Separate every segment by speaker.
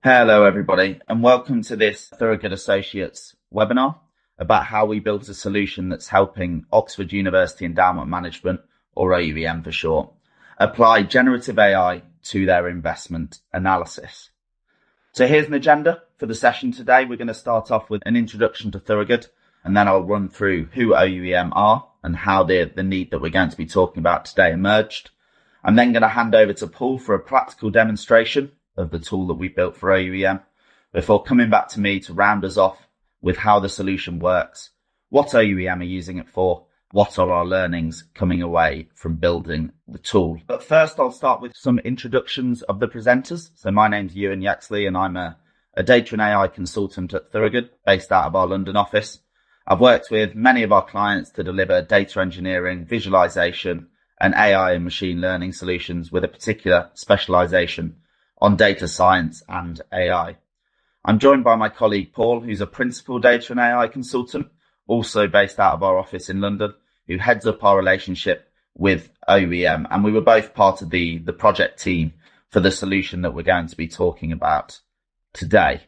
Speaker 1: Hello, everybody, and welcome to this Thorogood Associates webinar about how we built a solution that's helping Oxford University Endowment Management, or OUem for short, apply generative AI to their investment analysis. So here's an agenda for the session today. We're going to start off with an introduction to Thorogood, and then I'll run through who OUem are and how the need that we're going to be talking about today emerged. I'm then going to hand over to Paul for a practical demonstration of the tool that we built for OUem before coming back to me to round us off with how the solution works, what OUem are using it for, what are our learnings coming away from building the tool. But first, I'll start with some introductions of the presenters. So my name's Ewan Yaxley, and I'm a data and AI consultant at Thorogood, based out of our London office. I've worked with many of our clients to deliver data engineering, visualization, and AI and machine learning solutions with a particular specialization on data science and AI. I'm joined by my colleague Paul, who's a principal data and AI consultant, also based out of our office in London, who heads up our relationship with OUem. And we were both part of the project team for the solution that we're going to be talking about today.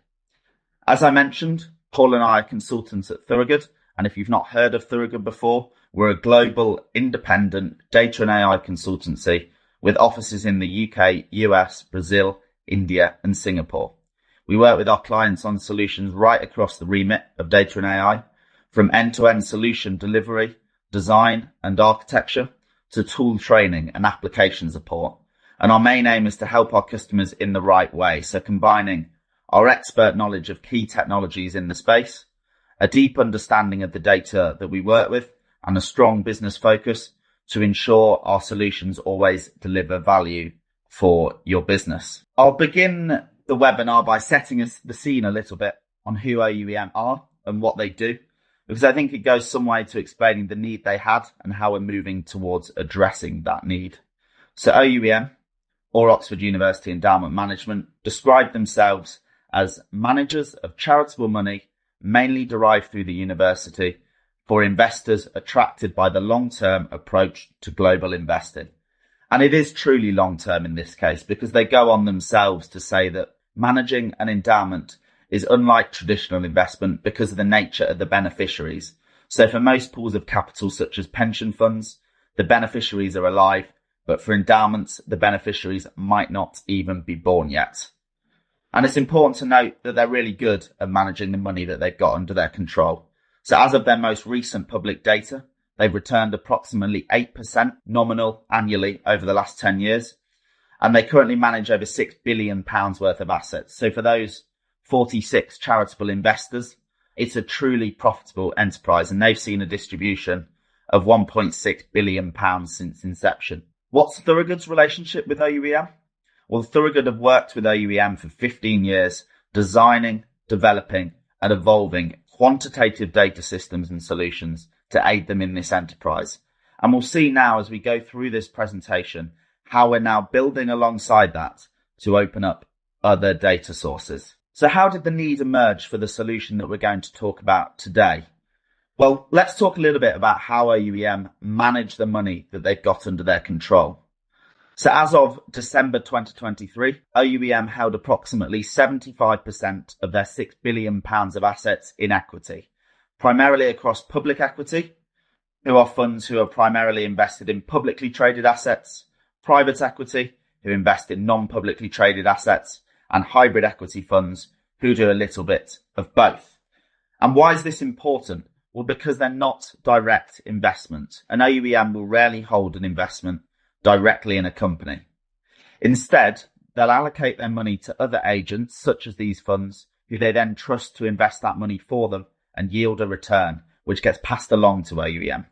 Speaker 1: As I mentioned, Paul and I are consultants at Thorogood. And if you've not heard of Thorogood before, we're a global independent data and AI consultancy with offices in the UK, US, Brazil, India, and Singapore. We work with our clients on solutions right across the remit of data and AI, from end-to-end solution delivery, design, and architecture to tool training and application support. And our main aim is to help our customers in the right way. So combining our expert knowledge of key technologies in the space, a deep understanding of the data that we work with, and a strong business focus to ensure our solutions always deliver value for your business. I'll begin the webinar by setting the scene a little bit on who OUem are and what they do, because I think it goes some way to explaining the need they had and how we're moving towards addressing that need. So OUem, or Oxford University Endowment Management, describe themselves as managers of charitable money, mainly derived through the university, for investors attracted by the long-term approach to global investing. And it is truly long-term in this case, because they go on themselves to say that managing an endowment is unlike traditional investment because of the nature of the beneficiaries. So for most pools of capital, such as pension funds, the beneficiaries are alive, but for endowments, the beneficiaries might not even be born yet. And it's important to note that they're really good at managing the money that they've got under their control. So as of their most recent public data, they've returned approximately 8% nominal annually over the last 10 years. And they currently manage over £6 billion worth of assets. So for those 46 charitable investors, it's a truly profitable enterprise. And they've seen a distribution of £1.6 billion since inception. What's Thorogood's relationship with OUem? Well, Thorogood have worked with OUem for 15 years, designing, developing, and evolving quantitative data systems and solutions to aid them in this enterprise. And we'll see now as we go through this presentation how we're now building alongside that to open up other data sources. So how did the need emerge for the solution that we're going to talk about today? Well, let's talk a little bit about how OUem manage the money that they've got under their control. So as of December 2023, OUem held approximately 75% of their £6 billion of assets in equity, primarily across public equity, who are funds who are primarily invested in publicly traded assets, private equity, who invest in non-publicly traded assets, and hybrid equity funds, who do a little bit of both. And why is this important? Well, because they're not direct investment, and OUem will rarely hold an investment directly in a company. Instead, they'll allocate their money to other agents, such as these funds, who they then trust to invest that money for them and yield a return, which gets passed along to OUem.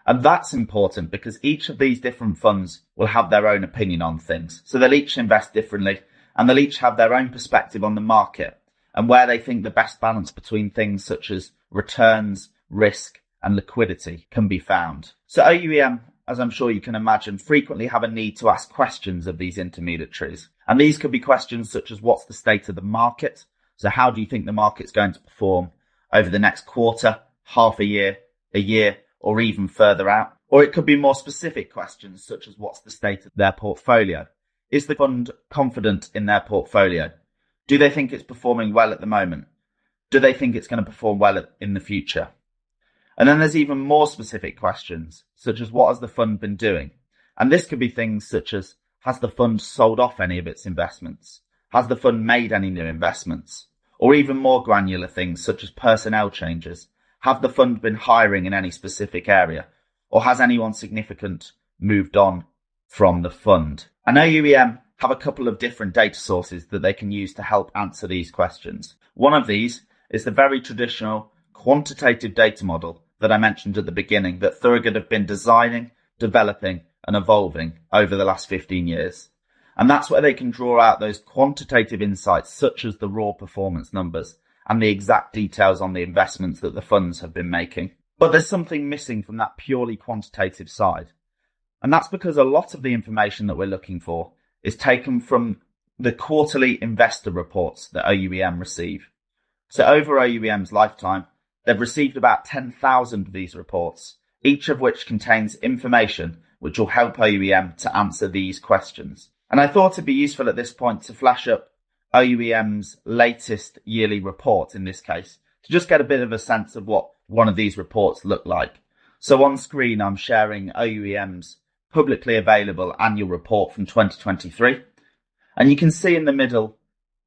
Speaker 1: And that's important because each of these different funds will have their own opinion on things. So they'll each invest differently, and they'll each have their own perspective on the market and where they think the best balance between things such as returns, risk, and liquidity can be found. So OUem, as I'm sure you can imagine, frequently have a need to ask questions of these intermediaries. And these could be questions such as, what's the state of the market? So how do you think the market's going to perform over the next quarter, half a year, or even further out? Or it could be more specific questions such as, what's the state of their portfolio? Is the fund confident in their portfolio? Do they think it's performing well at the moment? Do they think it's going to perform well in the future? And then there's even more specific questions, such as what has the fund been doing? And this could be things such as, has the fund sold off any of its investments? Has the fund made any new investments? Or even more granular things such as personnel changes. Have the fund been hiring in any specific area? Or has anyone significant moved on from the fund? And OUEM have a couple of different data sources that they can use to help answer these questions. One of these is the very traditional quantitative data model that I mentioned at the beginning that Thorogood have been designing, developing and evolving over the last 15 years. And that's where they can draw out those quantitative insights such as the raw performance numbers and the exact details on the investments that the funds have been making. But there's something missing from that purely quantitative side. And that's because a lot of the information that we're looking for is taken from the quarterly investor reports that OUEM receive. So over OUEM's lifetime, they've received about 10,000 of these reports, each of which contains information which will help OUEM to answer these questions. And I thought it'd be useful at this point to flash up OUEM's latest yearly report in this case, to just get a bit of a sense of what one of these reports look like. So on screen, I'm sharing OUEM's publicly available annual report from 2023. And you can see in the middle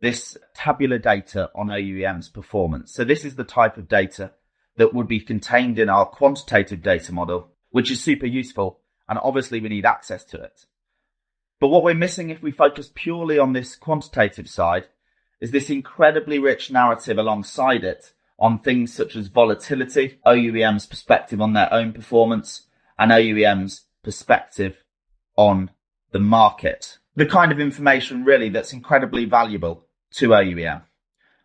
Speaker 1: this tabular data on OUEM's performance. So this is the type of data that would be contained in our quantitative data model, which is super useful. And obviously we need access to it. But what we're missing if we focus purely on this quantitative side is this incredibly rich narrative alongside it on things such as volatility, OUEM's perspective on their own performance, and OUEM's perspective on the market. The kind of information really that's incredibly valuable to OUEM.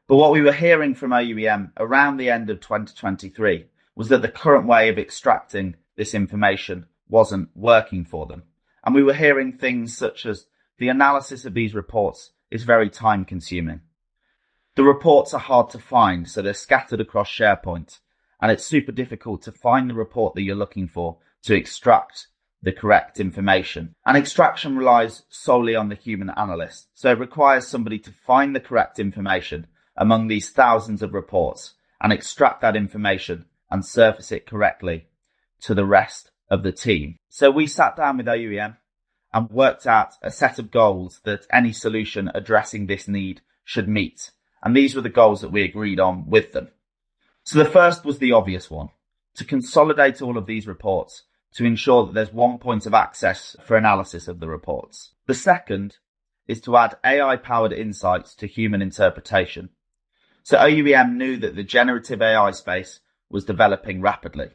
Speaker 1: But what we were hearing from OUEM around the end of 2023 was that the current way of extracting this information wasn't working for them. And we were hearing things such as the analysis of these reports is very time consuming. The reports are hard to find, so they're scattered across SharePoint, and it's super difficult to find the report that you're looking for to extract the correct information. And extraction relies solely on the human analyst, so it requires somebody to find the correct information among these thousands of reports and extract that information and surface it correctly to the rest of the team. So we sat down with OUEM and worked out a set of goals that any solution addressing this need should meet. And these were the goals that we agreed on with them. So the first was the obvious one, to consolidate all of these reports to ensure that there's one point of access for analysis of the reports. The second is to add AI-powered insights to human interpretation. So OUEM knew that the generative AI space was developing rapidly.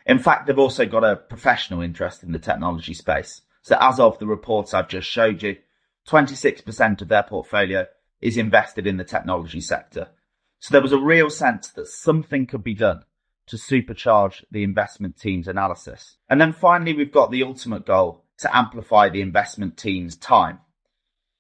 Speaker 1: In fact, they've also got a professional interest in the technology space. So as of the reports I've just showed you, 26% of their portfolio is invested in the technology sector. So there was a real sense that something could be done to supercharge the investment team's analysis. And then finally, we've got the ultimate goal to amplify the investment team's time.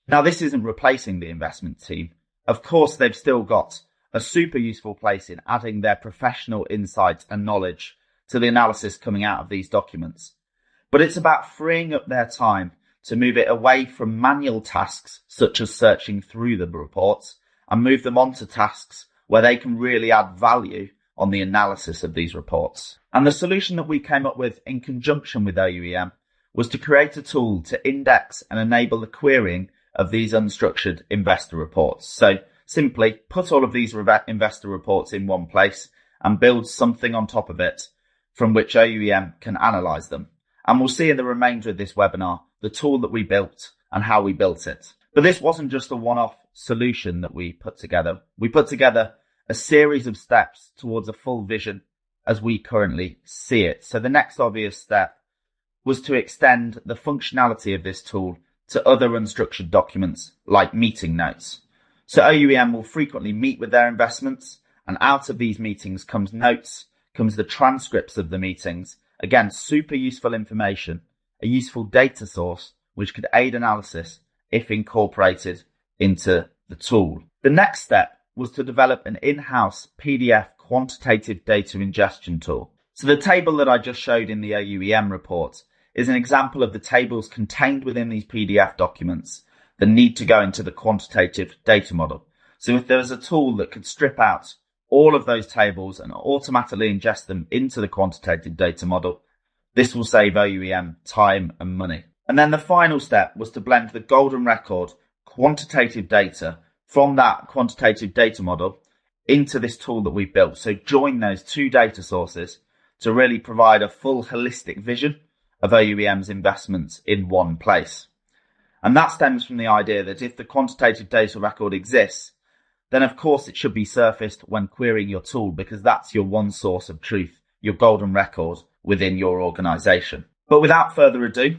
Speaker 1: Now, this isn't replacing the investment team. Of course, they've still got a super useful place in adding their professional insight and knowledge to the analysis coming out of these documents. But it's about freeing up their time to move it away from manual tasks such as searching through the reports and move them on to tasks where they can really add value on the analysis of these reports. And the solution that we came up with in conjunction with OUEM was to create a tool to index and enable the querying of these unstructured investor reports. So simply put all of these investor reports in one place and build something on top of it from which OUEM can analyze them. And we'll see in the remainder of this webinar the tool that we built and how we built it. But this wasn't just a one-off solution that we put together. We put together a series of steps towards a full vision as we currently see it. So the next obvious step was to extend the functionality of this tool to other unstructured documents like meeting notes. So OUEM will frequently meet with their investments, and out of these meetings comes notes, comes the transcripts of the meetings. Again, super useful information, a useful data source which could aid analysis if incorporated into the tool. The next step was to develop an in-house PDF quantitative data ingestion tool. So the table that I just showed in the OUEM report is an example of the tables contained within these PDF documents that need to go into the quantitative data model. So if there was a tool that could strip out all of those tables and automatically ingest them into the quantitative data model, this will save OUEM time and money. And then the final step was to blend the golden record quantitative data from that quantitative data model into this tool that we built. So join those two data sources to really provide a full holistic vision of OUEM's investments in one place. And that stems from the idea that if the quantitative data record exists, then of course it should be surfaced when querying your tool, because that's your one source of truth, your golden record within your organization. But without further ado,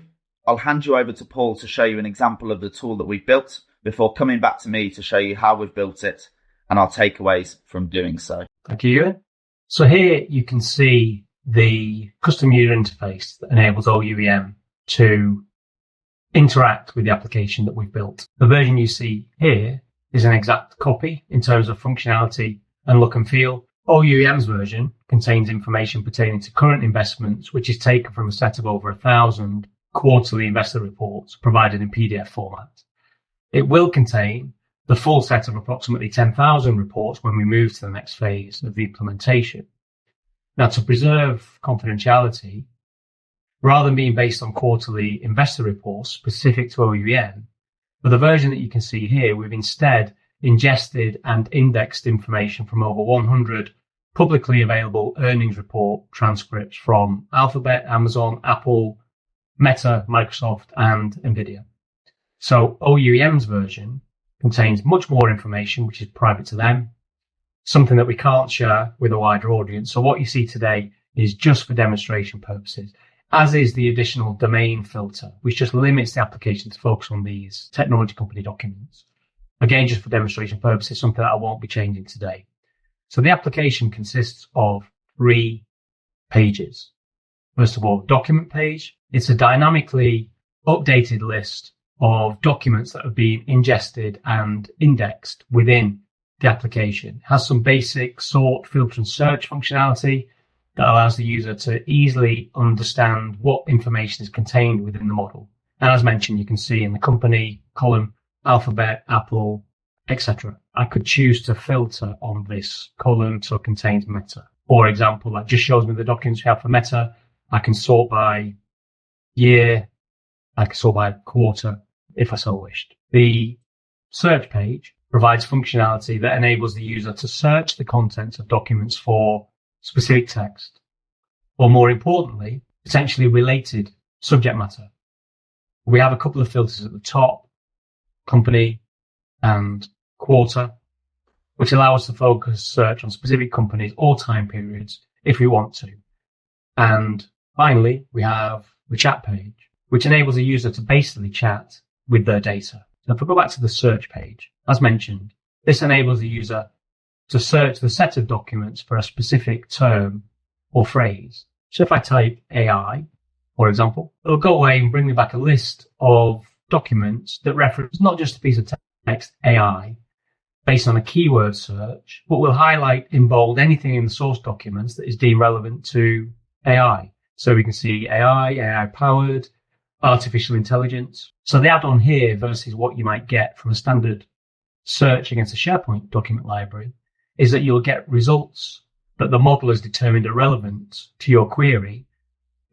Speaker 1: I'll hand you over to Paul to show you an example of the tool that we've built before coming back to me to show you how we've built it and our takeaways from doing so.
Speaker 2: Thank you, Ewan. So here you can see the custom user interface that enables OUEM to interact with the application that we've built. The version you see here is an exact copy in terms of functionality and look and feel. OUEM's version contains information pertaining to current investments, which is taken from a set of over 1,000 quarterly investor reports provided in PDF format. It will contain the full set of approximately 10,000 reports when we move to the next phase of the implementation. Now, to preserve confidentiality, rather than being based on quarterly investor reports specific to OUEM, for the version that you can see here, we've instead ingested and indexed information from over 100 publicly available earnings report transcripts from Alphabet, Amazon, Apple, Meta, Microsoft, and NVIDIA. So OUEM's version contains much more information, which is private to them, something that we can't share with a wider audience. So what you see today is just for demonstration purposes, as is the additional domain filter, which just limits the application to focus on these technology company documents. Again, just for demonstration purposes, something that I won't be changing today. So the application consists of 3 pages. First of all, document page. It's a dynamically updated list of documents that have been ingested and indexed within the application. It has some basic sort, filter, and search functionality that allows the user to easily understand what information is contained within the model. And as mentioned, you can see in the company column, Alphabet, Apple, etc. I could choose to filter on this column so it contains Meta. For example, that just shows me the documents we have for Meta. I can sort by year, I can sort by quarter if I so wished. The search page provides functionality that enables the user to search the contents of documents for specific text, or more importantly, potentially related subject matter. We have a couple of filters at the top, company and quarter, which allow us to focus search on specific companies or time periods if we want to. And finally, we have the chat page, which enables a user to basically chat with their data. So if we go back to the search page, as mentioned, this enables the user to search the set of documents for a specific term or phrase. So if I type AI, for example, it'll go away and bring me back a list of documents that reference not just a piece of text, AI, based on a keyword search, but will highlight in bold anything in the source documents that is deemed relevant to AI. So we can see AI powered, artificial intelligence. So the add-on here versus what you might get from a standard search against a SharePoint document library is that you'll get results that the model has determined are relevant to your query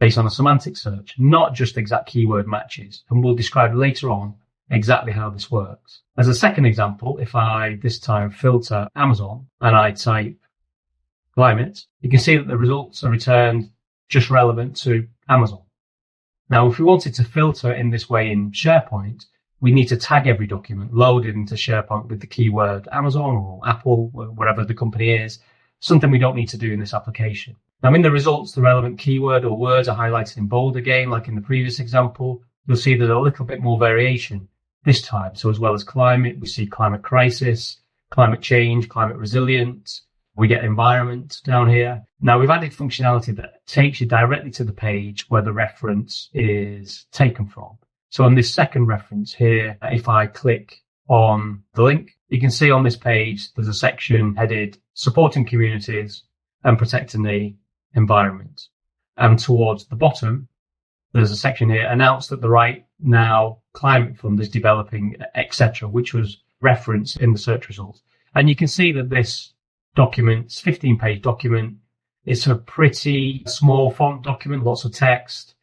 Speaker 2: based on a semantic search, not just exact keyword matches. And we'll describe later on exactly how this works. As a second example, if I this time filter Amazon and I type climate, you can see that the results are returned just relevant to Amazon. Now, if we wanted to filter in this way in SharePoint, we need to tag every document loaded into SharePoint with the keyword Amazon or Apple, or whatever the company is, something we don't need to do in this application. Now, in the results, the relevant keyword or words are highlighted in bold again, like in the previous example. You'll see there's a little bit more variation this time. So as well as climate, we see climate crisis, climate change, climate resilience. We get environment down here. Now we've added functionality that takes you directly to the page where the reference is taken from. So on this second reference here, if I click on the link, you can see on this page, there's a section headed supporting communities and protecting the environment. And towards the bottom, there's a section here announced that the Right Now Climate Fund is developing, etc., which was referenced in the search results. And you can see that this document's 15-page document. It's a pretty small font document, lots of text,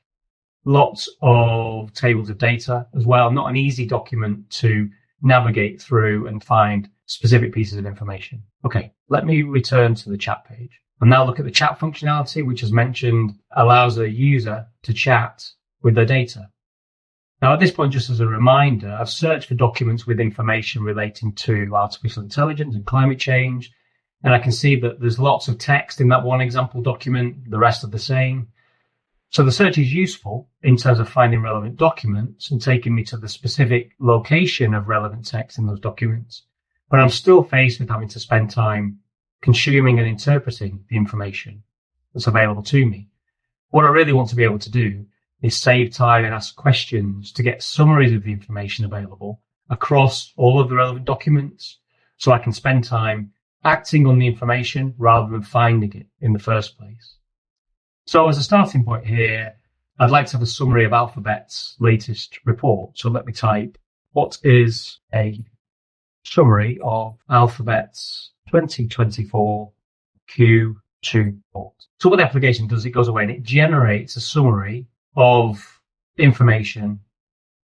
Speaker 2: lots of tables of data as well. Not an easy document to navigate through and find specific pieces of information. Okay, let me return to the chat page. And now look at the chat functionality, which as mentioned, allows a user to chat with their data. Now, at this point, just as a reminder, I've searched for documents with information relating to artificial intelligence and climate change. And I can see that there's lots of text in that one example document, the rest are the same. So the search is useful in terms of finding relevant documents and taking me to the specific location of relevant text in those documents. But I'm still faced with having to spend time consuming and interpreting the information that's available to me. What I really want to be able to do is save time and ask questions to get summaries of the information available across all of the relevant documents, so I can spend time acting on the information rather than finding it in the first place. So as a starting point here, I'd like to have a summary of Alphabet's latest report. So let me type, what is a summary of Alphabet's 2024 Q2 report? So what the application does, it goes away and it generates a summary of information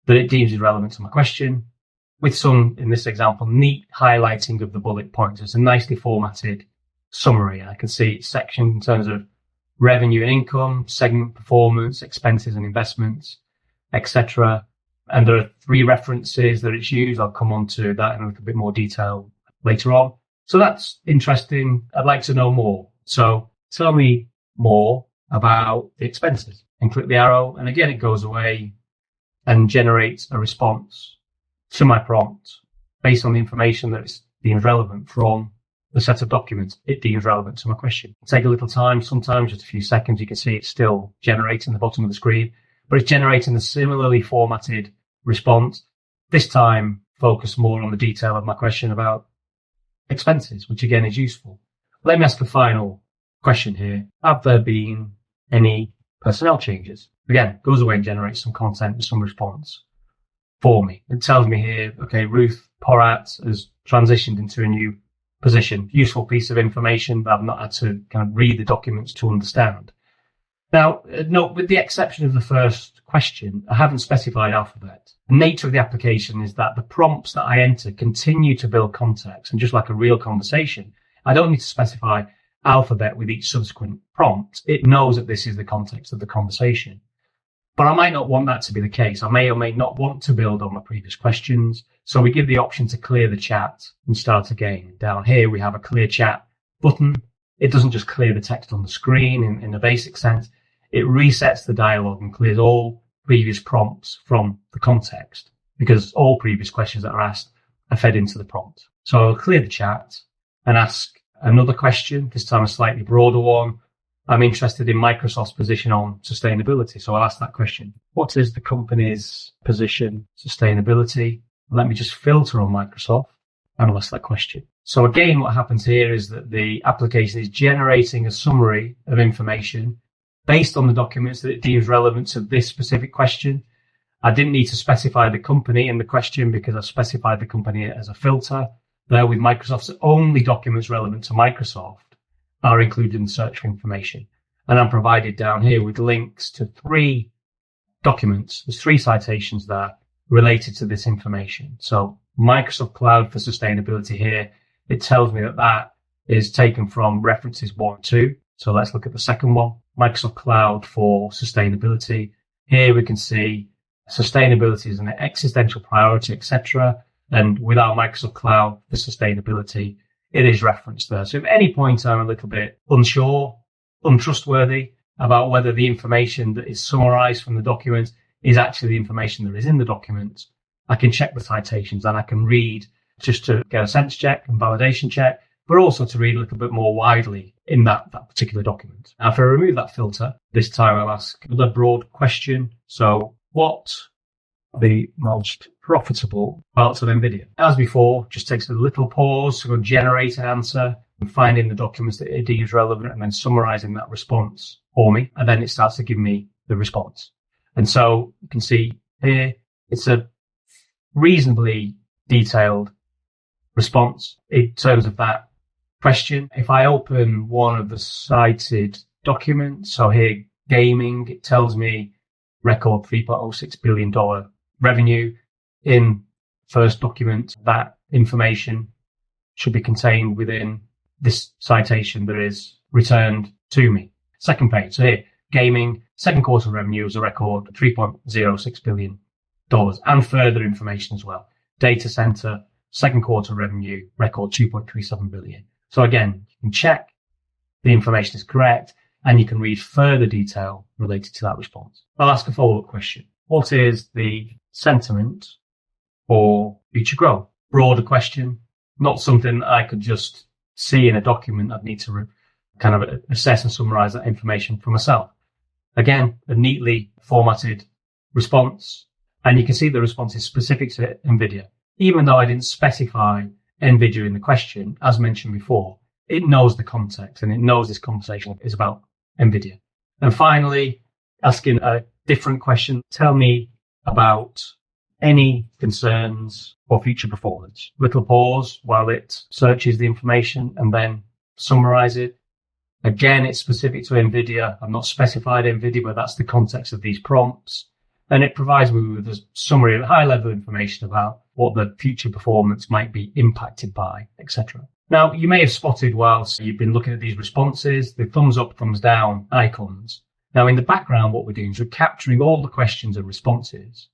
Speaker 2: that it deems is relevant to my question, with some, in this example, neat highlighting of the bullet points. It's a nicely formatted summary. I can see it's sectioned in terms of revenue and income, segment performance, expenses and investments, etc. And there are 3 references that it's used. I'll come on to that in a little bit more detail later on. So that's interesting. I'd like to know more. So tell me more about the expenses, and click the arrow. And again, it goes away and generates a response to my prompt based on the information that is deemed relevant from the set of documents it deems relevant to my question. It'll take a little time, sometimes just a few seconds. You can see it's still generating the bottom of the screen, but it's generating a similarly formatted response. This time, focus more on the detail of my question about expenses, which again is useful. Let me ask a final question here. Have there been any personnel changes? Again, goes away and generates some content and some response for me. It tells me here, okay, Ruth Porat has transitioned into a new position. Useful piece of information that I've not had to kind of read the documents to understand. Now, note, with the exception of the first question, I haven't specified Alphabet. The nature of the application is that the prompts that I enter continue to build context, and just like a real conversation, I don't need to specify Alphabet with each subsequent prompt. It knows that this is the context of the conversation. But I might not want that to be the case. I may or may not want to build on my previous questions. So we give the option to clear the chat and start again. Down here, we have a clear chat button. It doesn't just clear the text on the screen in a basic sense. It resets the dialogue and clears all previous prompts from the context, because all previous questions that are asked are fed into the prompt. So I'll clear the chat and ask another question, this time a slightly broader one. I'm interested in Microsoft's position on sustainability. So I'll ask that question. What is the company's position sustainability? Let me just filter on Microsoft and I'll ask that question. So again, what happens here is that the application is generating a summary of information based on the documents that it deems relevant to this specific question. I didn't need to specify the company in the question because I've specified the company as a filter. There with Microsoft's only documents relevant to Microsoft are included in the search for information. And I'm provided down here with links to 3 documents. There's 3 citations there related to this information. So Microsoft Cloud for Sustainability here, it tells me that that is taken from references 1 and 2. So let's look at the second one, Microsoft Cloud for Sustainability. Here we can see sustainability is an existential priority, etc. And with our Microsoft Cloud for Sustainability, it is referenced there. So if at any point I'm a little bit unsure, untrustworthy about whether the information that is summarized from the document is actually the information that is in the document, I can check the citations and I can read just to get a sense check and validation check, but also to read a little bit more widely in that particular document. Now, if I remove that filter, this time I'll ask another broad question. So what are the most profitable parts of NVIDIA? As before, just takes a little pause to go generate an answer and finding the documents that it deems relevant and then summarizing that response for me. And then it starts to give me the response. And so you can see here, it's a reasonably detailed response in terms of that question. If I open one of the cited documents, so here, gaming, it tells me record $3.06 billion revenue. In first document, that information should be contained within this citation that is returned to me. Second page, so here, gaming, second quarter revenue was a record $3.06 billion and further information as well. Data center, second quarter revenue, record $2.37 billion. So again, you can check the information is correct and you can read further detail related to that response. I'll ask a follow-up question. What is the sentiment for future growth? Broader question, not something that I could just see in a document. I'd need to kind of assess and summarize that information for myself. Again, a neatly formatted response, and you can see the response is specific to NVIDIA. Even though I didn't specify NVIDIA in the question, as mentioned before, it knows the context and it knows this conversation is about NVIDIA. And finally, asking a different question, tell me about any concerns for future performance. Little pause while it searches the information and then summarize it. Again, it's specific to NVIDIA. I've not specified NVIDIA, but that's the context of these prompts. And it provides me with a summary of high-level information about what the future performance might be impacted by, etc. Now, you may have spotted whilst you've been looking at these responses, the thumbs up, thumbs down icons. Now, in the background, what we're doing is we're capturing all the questions and responses,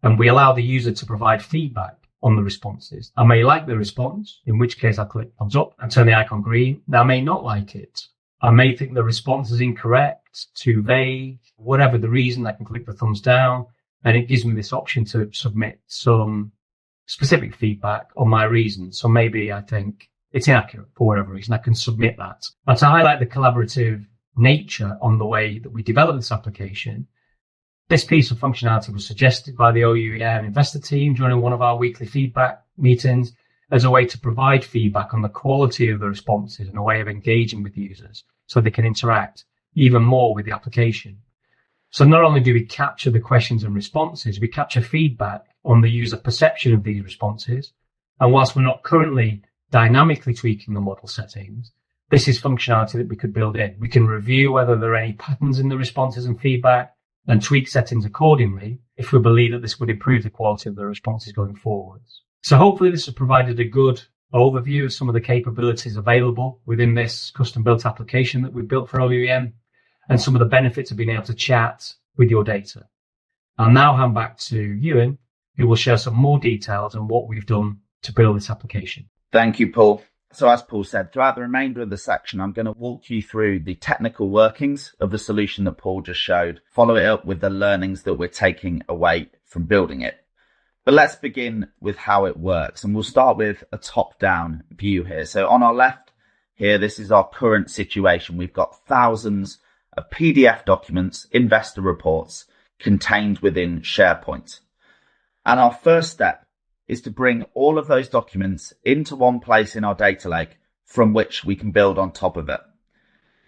Speaker 2: and we allow the user to provide feedback on the responses. I may like the response, in which case I'll click thumbs up and turn the icon green. Now, I may not like it. I may think the response is incorrect, too vague, whatever the reason, I can click the thumbs down, and it gives me this option to submit some specific feedback on my reasons. So maybe I think it's inaccurate for whatever reason, I can submit that. And to highlight the collaborative nature on the way that we develop this application, this piece of functionality was suggested by the OUem investor team during one of our weekly feedback meetings as a way to provide feedback on the quality of the responses and a way of engaging with users so they can interact even more with the application. So not only do we capture the questions and responses, we capture feedback on the user perception of these responses. And whilst we're not currently dynamically tweaking the model settings, this is functionality that we could build in. We can review whether there are any patterns in the responses and feedback and tweak settings accordingly if we believe that this would improve the quality of the responses going forwards. So hopefully this has provided a good overview of some of the capabilities available within this custom-built application that we've built for OUem and some of the benefits of being able to chat with your data. I'll now hand back to Ewan, who will share some more details on what we've done to build this application.
Speaker 1: Thank you, Paul. So as Paul said, throughout the remainder of the section, I'm going to walk you through the technical workings of the solution that Paul just showed, follow it up with the learnings that we're taking away from building it. But let's begin with how it works. And we'll start with a top-down view here. So on our left here, this is our current situation. We've got thousands of PDF documents, investor reports contained within SharePoint. And our first step is to bring all of those documents into one place in our data lake from which we can build on top of it.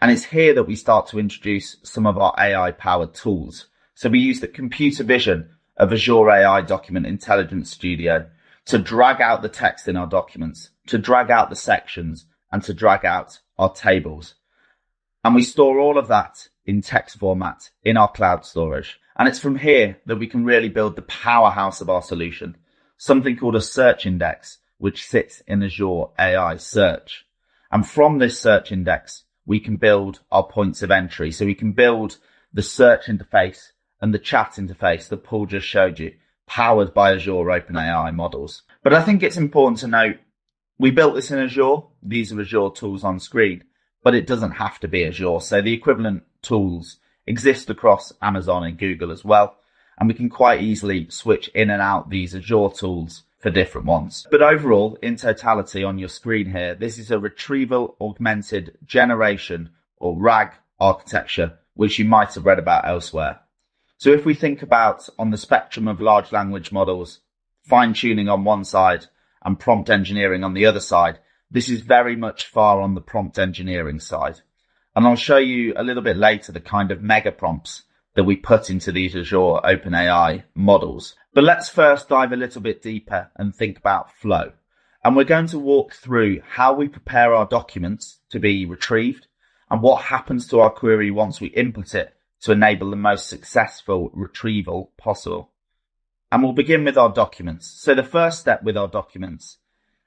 Speaker 1: And it's here that we start to introduce some of our AI-powered tools. So we use the computer vision of Azure AI Document Intelligence Studio to drag out the text in our documents, to drag out the sections, and to drag out our tables. And we store all of that in text format in our cloud storage. And it's from here that we can really build the powerhouse of our solution, something called a search index, which sits in Azure AI Search. And from this search index, we can build our points of entry. So we can build the search interface and the chat interface that Paul just showed you, powered by Azure OpenAI models. But I think it's important to note, we built this in Azure. These are Azure tools on screen, but it doesn't have to be Azure. So the equivalent tools exist across Amazon and Google as well. And we can quite easily switch in and out these Azure tools for different ones. But overall, in totality on your screen here, this is a retrieval augmented generation or RAG architecture, which you might have read about elsewhere. So if we think about on the spectrum of large language models, fine tuning on one side and prompt engineering on the other side, this is very much far on the prompt engineering side. And I'll show you a little bit later the kind of mega prompts that we put into these Azure OpenAI models. But let's first dive a little bit deeper and think about flow. And we're going to walk through how we prepare our documents to be retrieved and what happens to our query once we input it to enable the most successful retrieval possible. And we'll begin with our documents. So the first step with our documents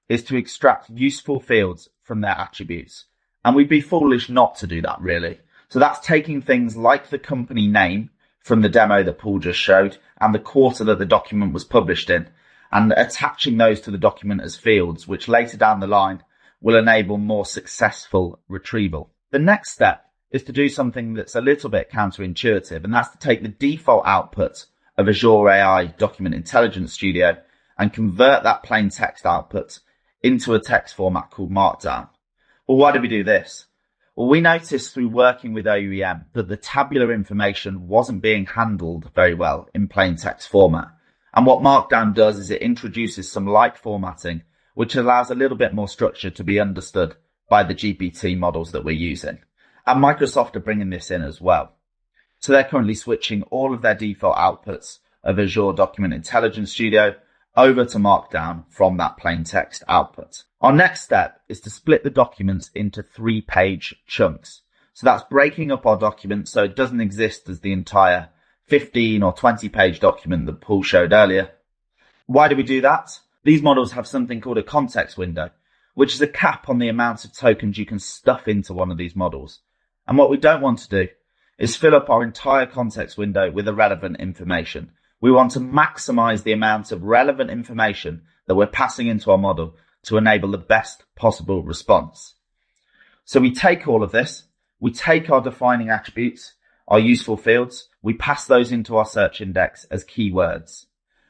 Speaker 1: is to extract useful fields from their attributes. And we'd be foolish not to do that, really. So that's taking things like the company name from the demo that Paul just showed and the quarter that the document was published in, and attaching those to the document as fields, which later down the line will enable more successful retrieval. The next step is to do something that's a little bit counterintuitive, and that's to take the default output of Azure AI Document Intelligence Studio and convert that plain text output into a text format called Markdown. Well, why do we do this? Well, we noticed through working with OUem that the tabular information wasn't being handled very well in plain text format. And what Markdown does is it introduces some light formatting, which allows a little bit more structure to be understood by the GPT models that we're using. And Microsoft are bringing this in as well. So they're currently switching all of their default outputs of Azure Document Intelligence Studio over to Markdown from that plain text output. Our next step is to split the documents into 3-page chunks. So that's breaking up our document so it doesn't exist as the entire 15 or 20-page document that Paul showed earlier. Why do we do that? These models have something called a context window, which is a cap on the amount of tokens you can stuff into one of these models. And what we don't want to do is fill up our entire context window with irrelevant information. We want to maximize the amount of relevant information that we're passing into our model to enable the best possible response. So we take all of this, we take our defining attributes, our useful fields, we pass those into our search index as keywords.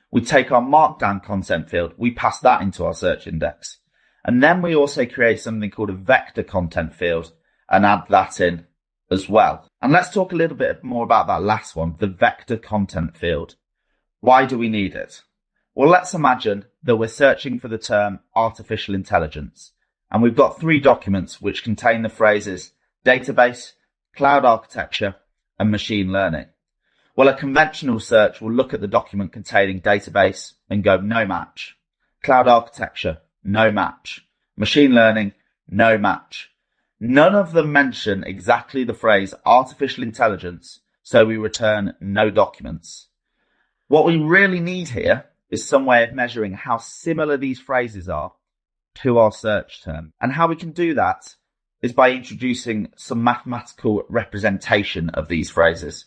Speaker 1: We take our Markdown content field, we pass that into our search index. And then we also create something called a vector content field and add that in as well. And let's talk a little bit more about that last one, the vector content field. Why do we need it? Well, let's imagine that we're searching for the term artificial intelligence, and we've got 3 documents which contain the phrases database, cloud architecture, and machine learning. Well, a conventional search will look at the document containing database and go no match. Cloud architecture, no match. Machine learning, no match. None of them mention exactly the phrase artificial intelligence, so we return no documents. What we really need here is some way of measuring how similar these phrases are to our search term. And how we can do that is by introducing some mathematical representation of these phrases.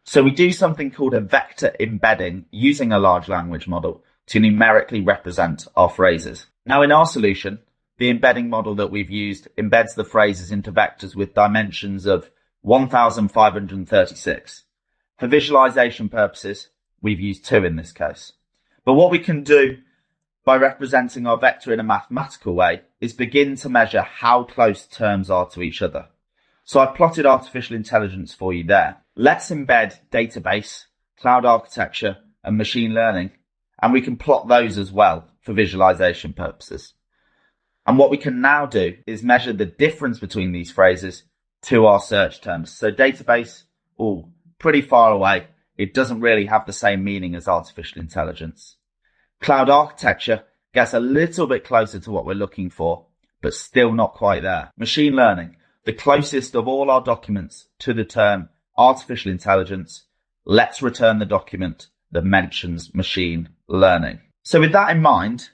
Speaker 1: So we do something called a vector embedding using a large language model to numerically represent our phrases. Now in our solution, the embedding model that we've used embeds the phrases into vectors with dimensions of 1536. For visualization purposes, we've used 2 in this case. But what we can do by representing our vector in a mathematical way is begin to measure how close terms are to each other. So I've plotted artificial intelligence for you there. Let's embed database, cloud architecture, and machine learning, and we can plot those as well for visualization purposes. And what we can now do is measure the difference between these phrases to our search terms. So database, pretty far away. It doesn't really have the same meaning as artificial intelligence. Cloud architecture gets a little bit closer to what we're looking for, but still not quite there. Machine learning, the closest of all our documents to the term artificial intelligence. Let's return the document that mentions machine learning. So with that in mind,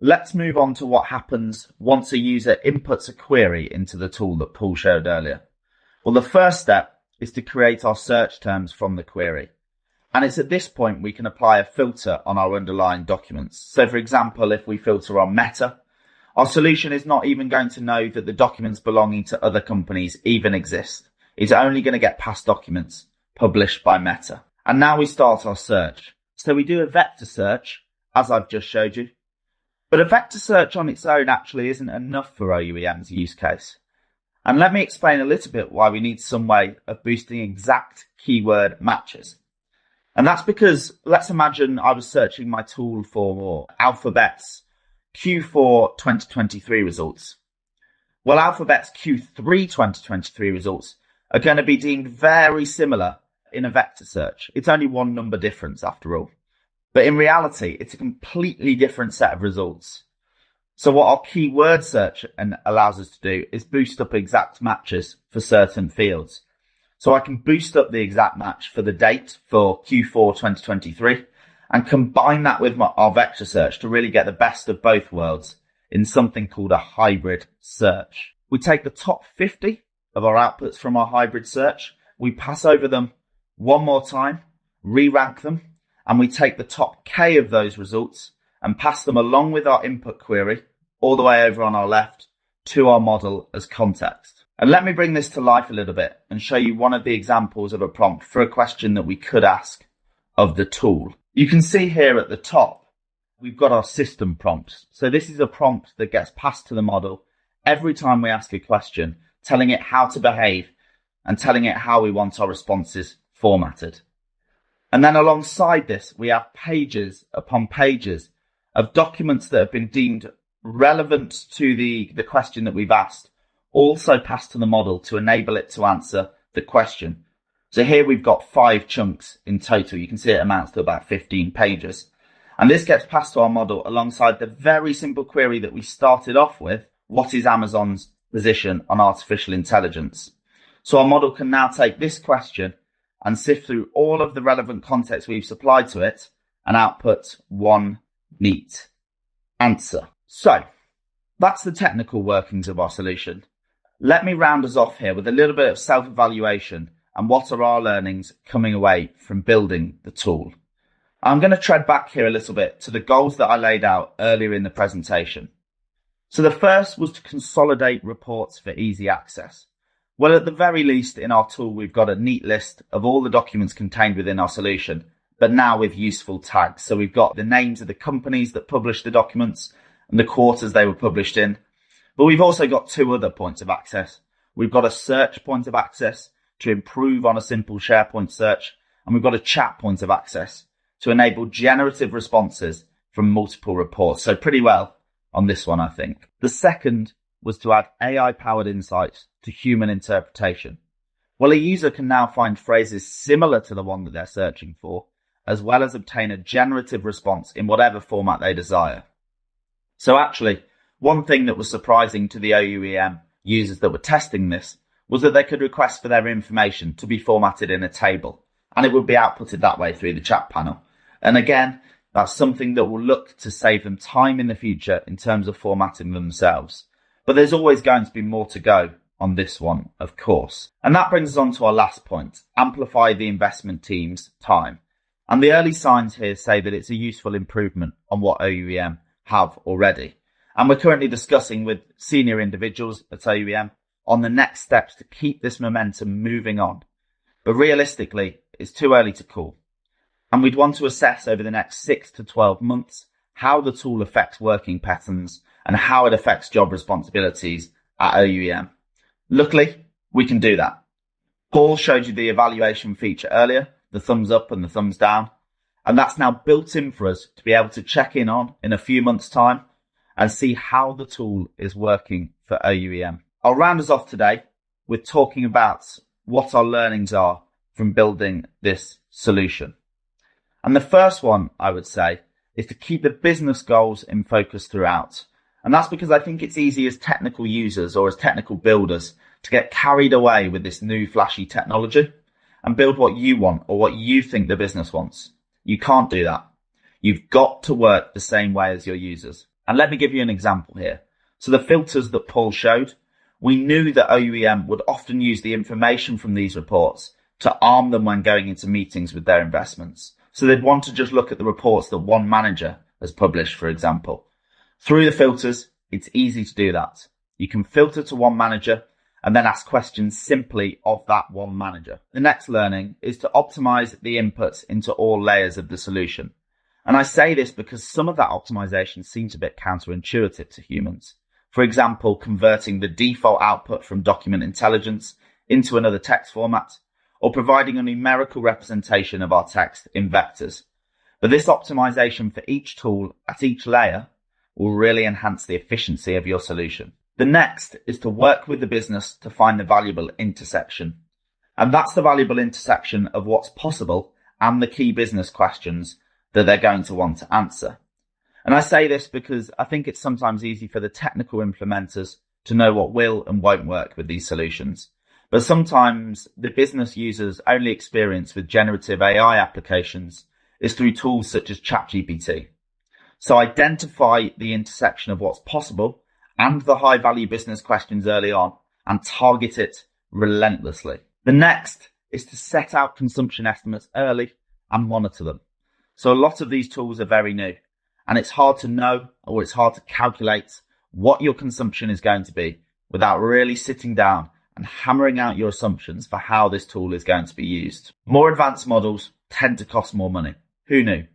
Speaker 1: let's move on to what happens once a user inputs a query into the tool that Paul showed earlier. Well, the first step is to create our search terms from the query. And it's at this point we can apply a filter on our underlying documents. So for example, if we filter on Meta, our solution is not even going to know that the documents belonging to other companies even exist. It's only going to get past documents published by Meta. And now we start our search. So we do a vector search, as I've just showed you. But a vector search on its own actually isn't enough for OUEM's use case. And let me explain a little bit why we need some way of boosting exact keyword matches. And that's because let's imagine I was searching my tool for Alphabet's Q4 2023 results. Well, Alphabet's Q3 2023 results are going to be deemed very similar in a vector search. It's only 1 number difference after all. But in reality, it's a completely different set of results. So what our keyword search allows us to do is boost up exact matches for certain fields. So I can boost up the exact match for the date for Q4 2023 and combine that with our vector search to really get the best of both worlds in something called a hybrid search. We take the top 50 of our outputs from our hybrid search, we pass over them one more time, re-rank them, and we take the top K of those results and pass them along with our input query all the way over on our left to our model as context. And let me bring this to life a little bit and show you one of the examples of a prompt for a question that we could ask of the tool. You can see here at the top, we've got our system prompts. So this is a prompt that gets passed to the model every time we ask a question, telling it how to behave and telling it how we want our responses formatted. And then alongside this, we have pages upon pages of documents that have been deemed relevant to the question that we've asked, also passed to the model to enable it to answer the question. So here we've got 5 chunks in total. You can see it amounts to about 15 pages. And this gets passed to our model alongside the very simple query that we started off with. What is Amazon's position on artificial intelligence? So our model can now take this question and sift through all of the relevant context we've supplied to it and output one neat answer. So that's the technical workings of our solution. Let me round us off here with a little bit of self-evaluation and what are our learnings coming away from building the tool. I'm going to tread back here a little bit to the goals that I laid out earlier in the presentation. So the first was to consolidate reports for easy access. Well, at the very least in our tool, we've got a neat list of all the documents contained within our solution, but now with useful tags. So we've got the names of the companies that published the documents and the quarters they were published in. But we've also got 2 other points of access. We've got a search point of access to improve on a simple SharePoint search, and we've got a chat point of access to enable generative responses from multiple reports. So pretty well on this one, I think. The second was to add AI-powered insights to human interpretation. Well, a user can now find phrases similar to the one that they're searching for, as well as obtain a generative response in whatever format they desire. So actually, one thing that was surprising to the OUem users that were testing this was that they could request for their information to be formatted in a table, and it would be outputted that way through the chat panel. And again, that's something that will look to save them time in the future in terms of formatting themselves. But there's always going to be more to go on this one, of course. And that brings us on to our last point, amplify the investment team's time. And the early signs here say that it's a useful improvement on what OUem have already. And we're currently discussing with senior individuals at OUem on the next steps to keep this momentum moving on. But realistically, it's too early to call. And we'd want to assess over the next 6 to 12 months how the tool affects working patterns and how it affects job responsibilities at OUem. Luckily, we can do that. Paul showed you the evaluation feature earlier, the thumbs up and the thumbs down. And that's now built in for us to be able to check in on in a few months' time and see how the tool is working for OUem. I'll round us off today with talking about what our learnings are from building this solution. And the first one, I would say, is to keep the business goals in focus throughout. And that's because I think it's easy as technical users or as technical builders to get carried away with this new flashy technology and build what you want or what you think the business wants. You can't do that. You've got to work the same way as your users. And let me give you an example here. So the filters that Paul showed, we knew that OUem would often use the information from these reports to arm them when going into meetings with their investments. So they'd want to just look at the reports that one manager has published, for example. Through the filters, it's easy to do that. You can filter to one manager and then ask questions simply of that one manager. The next learning is to optimize the inputs into all layers of the solution. And I say this because some of that optimization seems a bit counterintuitive to humans. For example, converting the default output from document intelligence into another text format, or providing a numerical representation of our text in vectors. But this optimization for each tool at each layer will really enhance the efficiency of your solution. The next is to work with the business to find the valuable intersection. And that's the valuable intersection of what's possible and the key business questions that they're going to want to answer. And I say this because I think it's sometimes easy for the technical implementers to know what will and won't work with these solutions. But sometimes the business user's only experience with generative AI applications is through tools such as ChatGPT. So identify the intersection of what's possible and the high value business questions early on and target it relentlessly. The next is to set out consumption estimates early and monitor them. So a lot of these tools are very new and it's hard to know or it's hard to calculate what your consumption is going to be without really sitting down and hammering out your assumptions for how this tool is going to be used. More advanced models tend to cost more money. Who knew?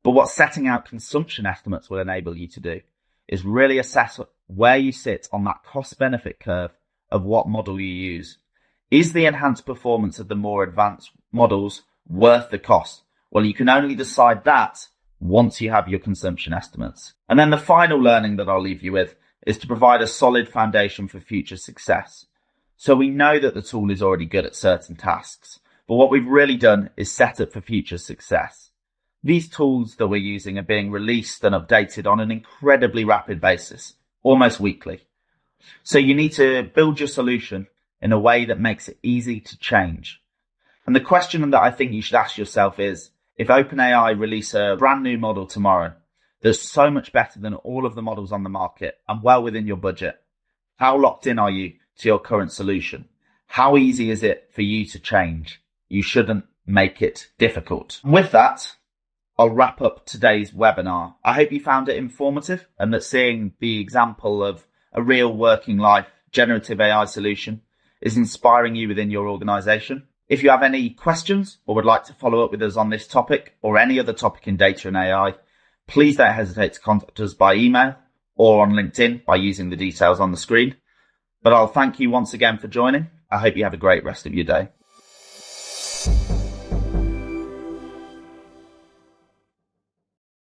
Speaker 1: But what setting out consumption estimates will enable you to do is really assess where you sit on that cost-benefit curve of what model you use. Is the enhanced performance of the more advanced models worth the cost? Well, you can only decide that once you have your consumption estimates. And then the final learning that I'll leave you with is to provide a solid foundation for future success. So we know that the tool is already good at certain tasks, but what we've really done is set it for future success. These tools that we're using are being released and updated on an incredibly rapid basis, almost weekly. So you need to build your solution in a way that makes it easy to change. And the question that I think you should ask yourself is, if OpenAI release a brand new model tomorrow that's so much better than all of the models on the market and well within your budget, how locked in are you to your current solution? How easy is it for you to change? You shouldn't make it difficult. And with that, I'll wrap up today's webinar. I hope you found it informative and that seeing the example of a real working life generative AI solution is inspiring you within your organization. If you have any questions or would like to follow up with us on this topic or any other topic in data and AI, please don't hesitate to contact us by email or on LinkedIn by using the details on the screen. But I'll thank you once again for joining. I hope you have a great rest of your day.